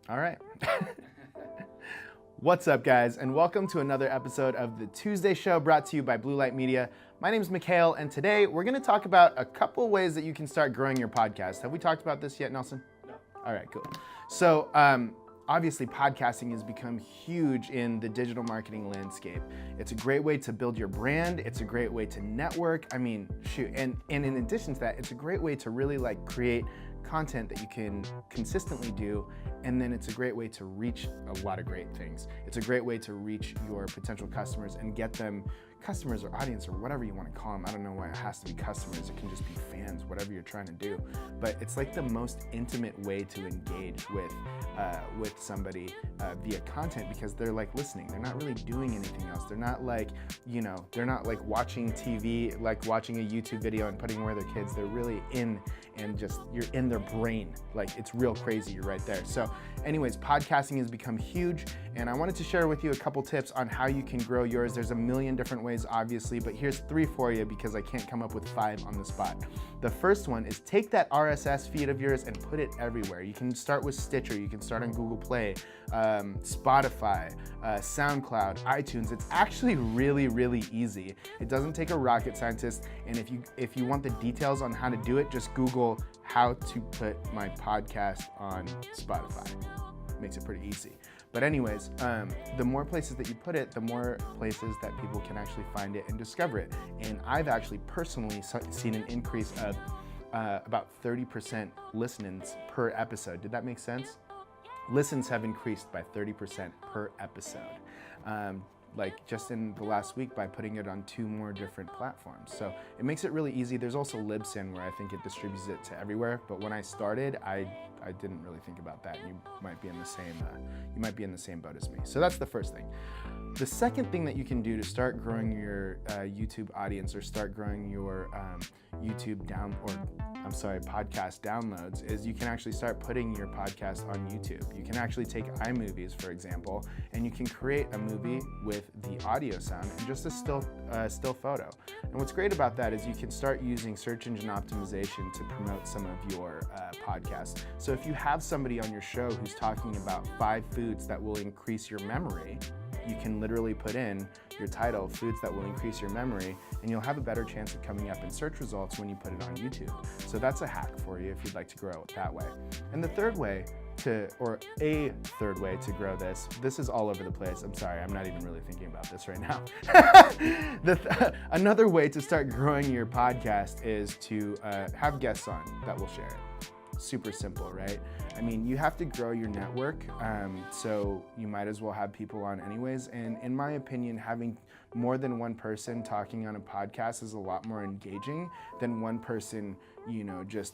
All right. What's up, guys, and welcome to another episode of the Tuesday Show brought to you by Blue Light Media. My name is Mikhail, and today we're going to talk about a couple ways that you can start growing your podcast. Have we talked about this yet, Nelson? No. All right, cool. So, obviously, podcasting has become huge in the digital marketing landscape. It's a great way to build your brand. It's a great way to network. I mean, shoot, and in addition to that, it's a great way to really create content that you can consistently do, and then it's a great way to reach a lot of great things. It's a great way to reach your potential customers and get them customers or audience or whatever you want to call them. I don't know why it has to be customers. It can just be fans, whatever you're trying to do. But it's like the most intimate way to engage with somebody via content, because they're like listening. They're not really doing anything else. They're not like, they're not like watching TV, like watching a YouTube video and putting away their kids. They're really in, and just, you're in their brain. Like, it's real crazy. You're right there. So anyways, podcasting has become huge, and I wanted to share with you a couple tips on how you can grow yours. There's a million different ways, obviously, but here's 3 for you because I can't come up with 5 on the spot. The first one is take that RSS feed of yours and put it everywhere. You can start with Stitcher, you can start on Google Play, Spotify, SoundCloud, iTunes. It's actually really easy. It doesn't take a rocket scientist, and if you want the details on how to do it, just Google how to put my podcast on Spotify. Makes it pretty easy. But anyways, the more places that you put it, the more places that people can actually find it and discover it. And I've actually personally seen an increase of about 30% listens per episode. Did that make sense? Listens have increased by 30% per episode. Like just in the last week by putting it on 2 more different platforms. So it makes it really easy. There's also Libsyn, where I think it distributes it to everywhere. But when I started, I didn't really think about that. You might be in the same boat as me. So that's the first thing. The second thing that you can do to start growing your YouTube audience, or start growing your podcast downloads, is you can actually start putting your podcast on YouTube. You can actually take iMovies, for example, and you can create a movie with the audio sound and just a still photo. And what's great about that is you can start using search engine optimization to promote some of your podcasts. So if you have somebody on your show who's talking about 5 foods that will increase your memory, you can literally put in your title, foods that will increase your memory, and you'll have a better chance of coming up in search results when you put it on YouTube. So that's a hack for you if you'd like to grow it that way. And a third way to grow this is all over the place. I'm sorry, I'm not even really thinking about this right now. Another way to start growing your podcast is to have guests on that will share it. Super simple, right? I mean, you have to grow your network, so you might as well have people on anyways. And in my opinion, having more than one person talking on a podcast is a lot more engaging than one person, just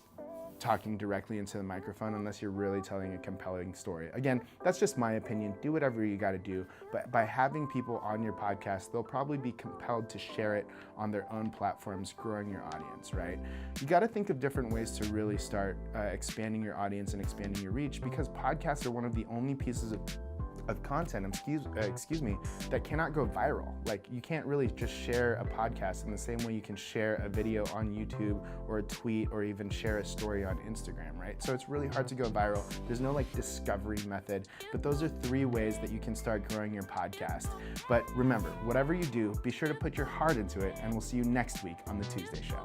talking directly into the microphone, unless you're really telling a compelling story. Again, that's just my opinion. Do whatever you got to do. But by having people on your podcast, they'll probably be compelled to share it on their own platforms, growing your audience, right? You got to think of different ways to really start expanding your audience and expanding your reach, because podcasts are one of the only pieces of content, that cannot go viral. Like, you can't really just share a podcast in the same way you can share a video on YouTube or a tweet or even share a story on Instagram, right? So it's really hard to go viral. There's no discovery method, but those are 3 ways that you can start growing your podcast. But remember, whatever you do, be sure to put your heart into it, and we'll see you next week on the Tuesday Show.